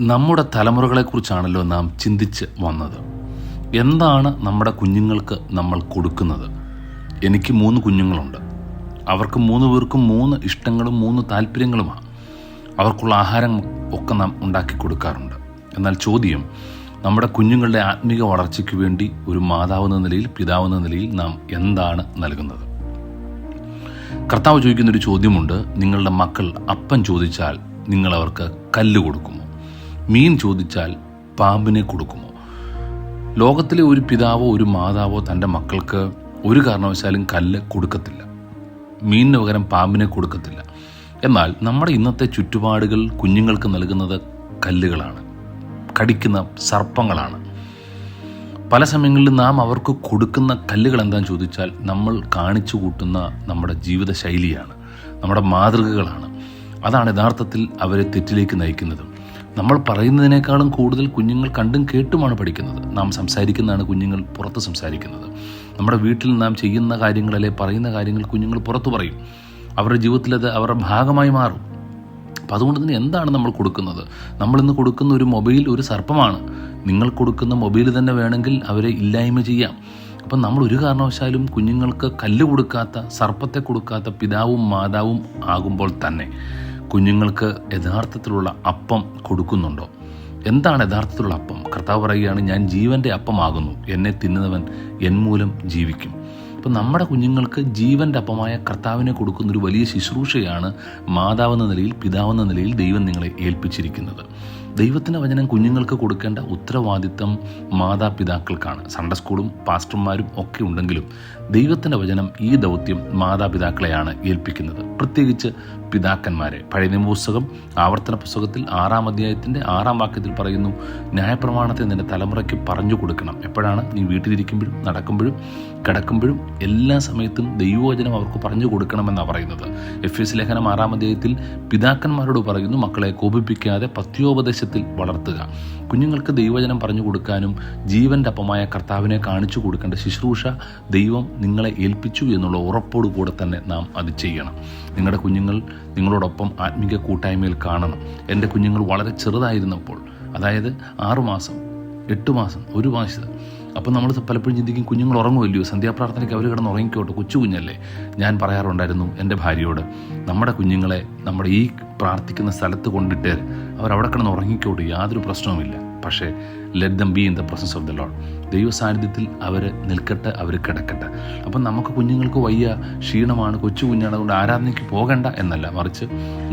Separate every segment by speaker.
Speaker 1: നമ്മുടെ തലമുറകളെക്കുറിച്ചാണല്ലോ നാം ചിന്തിച്ച് വന്നത്. എന്താണ് നമ്മുടെ കുഞ്ഞുങ്ങൾക്ക് നമ്മൾ കൊടുക്കുന്നത്? എനിക്ക് 3 കുഞ്ഞുങ്ങളുണ്ട്. അവർക്ക് 3 പേർക്കും 3 ഇഷ്ടങ്ങളും 3 താല്പര്യങ്ങളുമാണ്. അവർക്കുള്ള ആഹാരം ഒക്കെ നാം ഉണ്ടാക്കി കൊടുക്കാറുണ്ട്. എന്നാൽ ചോദ്യം, നമ്മുടെ കുഞ്ഞുങ്ങളുടെ ആത്മീക വളർച്ചയ്ക്ക് വേണ്ടി ഒരു മാതാവെന്ന നിലയിൽ, പിതാവെന്ന നിലയിൽ നാം എന്താണ് നൽകുന്നത്? കർത്താവ് ചോദിക്കുന്നൊരു ചോദ്യമുണ്ട്. നിങ്ങളുടെ മക്കൾ അപ്പം ചോദിച്ചാൽ നിങ്ങൾ അവർക്ക് കല്ല് കൊടുക്കുമോ? മീൻ ചോദിച്ചാൽ പാമ്പിനെ കൊടുക്കുമോ? ലോകത്തിലെ ഒരു പിതാവോ ഒരു മാതാവോ തൻ്റെ മക്കൾക്ക് ഒരു കാരണവശാലും കല്ല് കൊടുക്കത്തില്ല, മീനിന് പകരം പാമ്പിനെ കൊടുക്കത്തില്ല. എന്നാൽ നമ്മുടെ ഇന്നത്തെ ചുറ്റുപാടുകൾ കുഞ്ഞുങ്ങൾക്ക് നൽകുന്നത് കല്ലുകളാണ്, കടിക്കുന്ന സർപ്പങ്ങളാണ്. പല സമയങ്ങളിലും നാം അവർക്ക് കൊടുക്കുന്ന കല്ലുകൾ എന്താണെന്ന് ചോദിച്ചാൽ നമ്മൾ കാണിച്ചു കൂട്ടുന്ന നമ്മുടെ ജീവിത ശൈലിയാണ്, നമ്മുടെ മാതൃകകളാണ്. അതാണ് യഥാർത്ഥത്തിൽ അവരെ തെറ്റിലേക്ക് നയിക്കുന്നത്. നമ്മൾ പറയുന്നതിനേക്കാളും കൂടുതൽ കുഞ്ഞുങ്ങൾ കണ്ടും കേട്ടുമാണ് പഠിക്കുന്നത്. നാം സംസാരിക്കുന്നതാണ് കുഞ്ഞുങ്ങൾ പുറത്ത് സംസാരിക്കുന്നത്. നമ്മുടെ വീട്ടിൽ നാം ചെയ്യുന്ന കാര്യങ്ങളല്ലേ പറയുന്ന കാര്യങ്ങൾ കുഞ്ഞുങ്ങൾ പുറത്തു പറയും. അവരുടെ ജീവിതത്തിൽ അത് അവരുടെ ഭാഗമായി മാറും. അപ്പം അതുകൊണ്ട് തന്നെ എന്താണ് നമ്മൾ കൊടുക്കുന്നത്? നമ്മളിന്ന് കൊടുക്കുന്ന ഒരു മൊബൈൽ ഒരു സർപ്പമാണ്. നിങ്ങൾ കൊടുക്കുന്ന മൊബൈൽ തന്നെ വേണമെങ്കിൽ അവരെ ഇല്ലായ്മ ചെയ്യാം. അപ്പം നമ്മൾ ഒരു കാരണവശാലും കുഞ്ഞുങ്ങൾക്ക് കല്ല് കൊടുക്കാത്ത, സർപ്പത്തെ കൊടുക്കാത്ത പിതാവും മാതാവും ആകുമ്പോൾ തന്നെ കുഞ്ഞുങ്ങൾക്ക് യഥാർത്ഥത്തിലുള്ള അപ്പം കൊടുക്കുന്നുണ്ടോ? എന്താണ് യഥാർത്ഥത്തിലുള്ള അപ്പം? കർത്താവ് പറയുകയാണ്, ഞാൻ ജീവൻ്റെ അപ്പമാകുന്നു, എന്നെ തിന്നുന്നവൻ എൻ മൂലം ജീവിക്കും. അപ്പം നമ്മുടെ കുഞ്ഞുങ്ങൾക്ക് ജീവൻ്റെ അപ്പമായ കർത്താവിനെ കൊടുക്കുന്നൊരു വലിയ ശുശ്രൂഷയാണ് മാതാവെന്ന നിലയിൽ, പിതാവെന്ന നിലയിൽ ദൈവം നിങ്ങളെ ഏൽപ്പിച്ചിരിക്കുന്നത്. ദൈവത്തിൻ്റെ വചനം കുഞ്ഞുങ്ങൾക്ക് കൊടുക്കേണ്ട ഉത്തരവാദിത്തം മാതാപിതാക്കൾക്കാണ്. സൺഡേ സ്കൂളും പാസ്റ്റർമാരും ഒക്കെ ഉണ്ടെങ്കിലും ദൈവത്തിൻ്റെ വചനം ഈ ദൗത്യം മാതാപിതാക്കളെയാണ് ഏൽപ്പിക്കുന്നത്, പ്രത്യേകിച്ച് പിതാക്കന്മാരെ. പഴയ നിയമ പുസ്തകം ആവർത്തന പുസ്തകത്തിൽ 6-ാം അധ്യായത്തിൻ്റെ 6-ാം വാക്യത്തിൽ പറയുന്നു, ന്യായപ്രമാണത്തെ നിന്റെ തലമുറയ്ക്ക് പറഞ്ഞു കൊടുക്കണം. എപ്പോഴാണ്? നീ വീട്ടിലിരിക്കുമ്പോഴും നടക്കുമ്പോഴും കിടക്കുമ്പോഴും എല്ലാ സമയത്തും ദൈവവചനം അവർക്ക് പറഞ്ഞു കൊടുക്കണമെന്നാണ് പറയുന്നത്. എഫേസ്യ ലേഖനം 6-ാം അധ്യായത്തിൽ പിതാക്കന്മാരോട് പറയുന്നു, മക്കളെ കോപിപ്പിക്കാതെ പത്യോപദേശത്തിൽ വളർത്തുക. കുഞ്ഞുങ്ങൾക്ക് ദൈവവചനം പറഞ്ഞു കൊടുക്കാനും ജീവൻ്റെ അപ്പമായ കർത്താവിനെ കാണിച്ചു കൊടുക്കേണ്ട ശുശ്രൂഷ ദൈവം നിങ്ങളെ ഏൽപ്പിച്ചു എന്നുള്ള ഉറപ്പോടു കൂടെ തന്നെ നാം അത് ചെയ്യണം. നിങ്ങളുടെ കുഞ്ഞുങ്ങൾ നിങ്ങളോടൊപ്പം ആത്മീക കൂട്ടായ്മയിൽ കാണണം. എൻ്റെ കുഞ്ഞുങ്ങൾ വളരെ ചെറുതായിരുന്നപ്പോൾ, അതായത് 6 മാസം, 8 മാസം, 1 മാസം, അപ്പം നമ്മൾ പലപ്പോഴും ചിന്തിക്കും, കുഞ്ഞുങ്ങൾ ഉറങ്ങുമല്ലയോ, സന്ധ്യാപ്രാർത്ഥനയ്ക്ക് അവർ കിടന്ന് ഉറങ്ങിക്കോട്ടെ, കൊച്ചു കുഞ്ഞല്ലേ. ഞാൻ പറയാറുണ്ടായിരുന്നു എൻ്റെ ഭാര്യയോട്, നമ്മുടെ കുഞ്ഞുങ്ങളെ നമ്മുടെ ഈ പ്രാർത്ഥിക്കുന്ന സ്ഥലത്ത് കൊണ്ടിട്ട് അവരവിടെ കിടന്ന് ഉറങ്ങിക്കോട്ടെ, യാതൊരു പ്രശ്നവുമില്ല. പക്ഷേ let them be in the presence of the Lord. ദൈവ സാന്നിധ്യത്തിൽ അവർ നിൽക്കട്ടെ, അവർ കിടക്കട്ടെ. അപ്പം നമുക്ക് കുഞ്ഞുങ്ങൾക്ക് വയ്യ, ക്ഷീണമാണ്, കൊച്ചു കുഞ്ഞാണ്, അതുകൊണ്ട് ആരാധനയ്ക്ക് പോകണ്ട എന്നല്ല, മറിച്ച്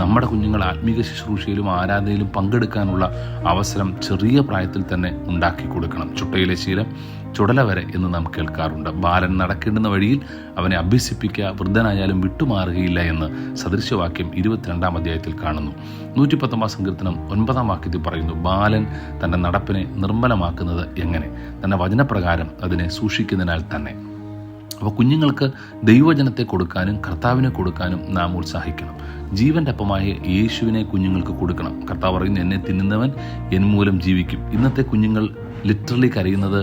Speaker 1: നമ്മുടെ കുഞ്ഞുങ്ങൾ ആത്മീക ശുശ്രൂഷയിലും ആരാധനയിലും പങ്കെടുക്കാനുള്ള അവസരം ചെറിയ പ്രായത്തിൽ തന്നെ ഉണ്ടാക്കി കൊടുക്കണം. ചുട്ടയിലെ ശീലം ചുടല വരെ എന്ന് നാം കേൾക്കാറുണ്ട്. ബാലൻ നടക്കേണ്ടുന്ന വഴിയിൽ അവനെ അഭ്യസിപ്പിക്കുക, വൃദ്ധനായാലും വിട്ടുമാറുകയില്ല എന്ന് സദൃശവാക്യം 22-ാം അധ്യായത്തിൽ കാണുന്നു. 119-ാം സങ്കീർത്തനം 9-ാം വാക്യത്തിൽ പറയുന്നു, ബാലൻ തൻ്റെ നടപ്പിനെ നിർമ്മലമാക്കുന്നത് എങ്ങനെ? തൻ്റെ വചനപ്രകാരം അതിനെ സൂക്ഷിക്കുന്നതിനാൽ തന്നെ. അപ്പോൾ കുഞ്ഞുങ്ങൾക്ക് ദൈവവചനത്തെ കൊടുക്കാനും കർത്താവിനെ കൊടുക്കാനും നാം ഉത്സാഹിക്കണം. ജീവൻ്റെ അപ്പമായ യേശുവിനെ കുഞ്ഞുങ്ങൾക്ക് കൊടുക്കണം. കർത്താവ് പറയുന്നു, എന്നെ തിന്നുന്നവൻ എൻ മൂലം ജീവിക്കും. ഇന്നത്തെ കുഞ്ഞുങ്ങൾ ലിറ്ററലി കരയുന്നത്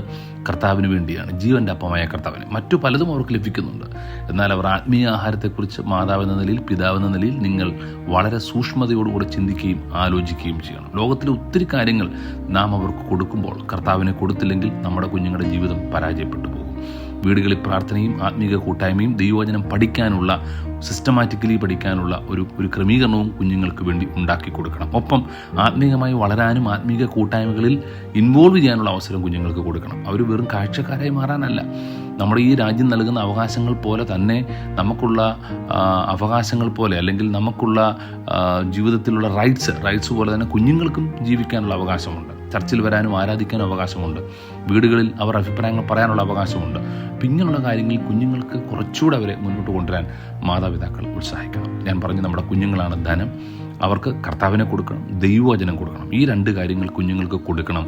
Speaker 1: കർത്താവിന് വേണ്ടിയാണ്, ജീവൻ്റെ അപ്പമായ കർത്താവിന്. മറ്റു പലതും അവർക്ക് ലഭിക്കുന്നുണ്ട്. എന്നാൽ അവർ ആത്മീയ ആഹാരത്തെക്കുറിച്ച് മാതാവെന്ന നിലയിൽ, പിതാവെന്ന നിലയിൽ നിങ്ങൾ വളരെ സൂക്ഷ്മതയോടുകൂടി ചിന്തിക്കുകയും ആലോചിക്കുകയും ചെയ്യണം. ലോകത്തിലെ ഒത്തിരി കാര്യങ്ങൾ നാം അവർക്ക് കൊടുക്കുമ്പോൾ കർത്താവിനെ കൊടുത്തില്ലെങ്കിൽ നമ്മുടെ കുഞ്ഞുങ്ങളുടെ ജീവിതം പരാജയപ്പെട്ടു പോകും. വീടുകളിൽ പ്രാർത്ഥനയും ആത്മീക കൂട്ടായ്മയും ദൈവവചനം പഠിക്കാനുള്ള, സിസ്റ്റമാറ്റിക്കലി പഠിക്കാനുള്ള ഒരു ക്രമീകരണവും കുഞ്ഞുങ്ങൾക്ക് വേണ്ടി ഉണ്ടാക്കി കൊടുക്കണം. ഒപ്പം ആത്മീയമായി വളരാനും ആത്മീക കൂട്ടായ്മകളിൽ ഇൻവോൾവ് ചെയ്യാനുള്ള അവസരം കുഞ്ഞുങ്ങൾക്ക് കൊടുക്കണം. അവർ വെറും കാഴ്ചക്കാരായി മാറാനല്ല. നമ്മുടെ ഈ രാജ്യം നൽകുന്ന അവകാശങ്ങൾ പോലെ തന്നെ നമുക്കുള്ള അവകാശങ്ങൾ പോലെ, അല്ലെങ്കിൽ നമുക്കുള്ള ജീവിതത്തിലുള്ള റൈറ്റ്സ് പോലെ തന്നെ കുഞ്ഞുങ്ങൾക്കും ജീവിക്കാനുള്ള അവകാശമുണ്ട്. ചർച്ചിൽ വരാനും ആരാധിക്കാനും അവകാശമുണ്ട്. വീടുകളിൽ അവർ അഭിപ്രായങ്ങൾ പറയാനുള്ള അവകാശമുണ്ട്. അപ്പം ഇങ്ങനെയുള്ള കാര്യങ്ങളിൽ കുഞ്ഞുങ്ങൾക്ക് കുറച്ചുകൂടെ അവരെ മുന്നോട്ട് കൊണ്ടുവരാൻ മാതാപിതാക്കൾ ഉത്സാഹിക്കണം. ഞാൻ പറഞ്ഞു, നമ്മുടെ കുഞ്ഞുങ്ങളാണ് ധനം. അവർക്ക് കർത്താവിനെ കൊടുക്കണം, ദൈവവചനം കൊടുക്കണം. ഈ 2 കാര്യങ്ങൾ കുഞ്ഞുങ്ങൾക്ക് കൊടുക്കണം.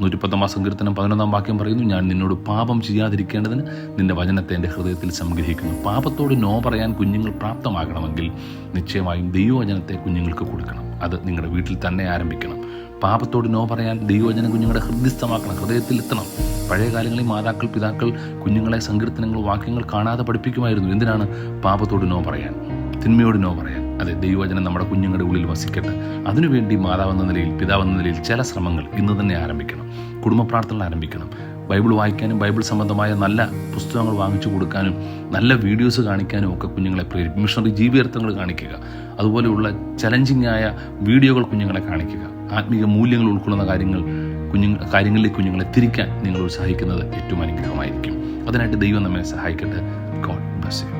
Speaker 1: 119-ാം സങ്കീർത്തനം 11-ാം വാക്യം പറയുന്നു, ഞാൻ നിന്നോട് പാപം ചെയ്യാതിരിക്കേണ്ടതിന് നിന്റെ വചനത്തെ എൻ്റെ ഹൃദയത്തിൽ സംഗ്രഹിക്കുന്നു. പാപത്തോട് നോ പറയാൻ കുഞ്ഞുങ്ങൾ പ്രാപ്തമാകണമെങ്കിൽ നിശ്ചയമായും ദൈവവചനത്തെ കുഞ്ഞുങ്ങൾക്ക് കൊടുക്കണം. അത് നിങ്ങളുടെ വീട്ടിൽ തന്നെ ആരംഭിക്കണം. പാപത്തോട് നോ പറയാൻ ദൈവവചനം കുഞ്ഞുങ്ങളുടെ ഹൃദയസ്ഥമാക്കണം, ഹൃദയത്തിൽ എത്തണം. പഴയ കാലങ്ങളിൽ മാതാക്കൾ, പിതാക്കൾ കുഞ്ഞുങ്ങളെ സങ്കീർത്തനങ്ങൾ, വാക്യങ്ങൾ കാണാതെ പഠിപ്പിക്കുമായിരുന്നു. എന്തിനാണ്? പാപത്തോട് നോ പറയാൻ, തിന്മയോട് നോ പറയാൻ. അതെ, ദൈവവചനം നമ്മുടെ കുഞ്ഞുങ്ങളുടെ ഉള്ളിൽ വസിക്കട്ടെ. അതിനുവേണ്ടി മാതാവെന്ന നിലയിൽ, പിതാവെന്ന നിലയിൽ ചില ശ്രമങ്ങൾ ഇന്ന് തന്നെ ആരംഭിക്കണം. കുടുംബ പ്രാർത്ഥനകൾ ആരംഭിക്കണം. ബൈബിൾ വായിക്കാനും ബൈബിൾ സംബന്ധമായ നല്ല പുസ്തകങ്ങൾ വാങ്ങിച്ചു കൊടുക്കാനും നല്ല വീഡിയോസ് കാണിക്കാനും ഒക്കെ കുഞ്ഞുങ്ങളെ പ്രേരിപ്പിക്കും. മിഷണറി ജീവിതങ്ങൾ കാണിക്കുക, അതുപോലെയുള്ള ചലഞ്ചിങ് ആയ വീഡിയോകൾ കുഞ്ഞുങ്ങളെ കാണിക്കുക. ആത്മീയ മൂല്യങ്ങൾ ഉൾക്കൊള്ളുന്ന കാര്യങ്ങളിലേക്ക് കുഞ്ഞുങ്ങളെ തിരിക്കാൻ നിങ്ങൾ ഉത്സാഹിക്കുന്നത് ഏറ്റവും അനുഗ്രഹമായിരിക്കും. അതിനായിട്ട് ദൈവം നമ്മെ സഹായിക്കട്ടെ. God bless you.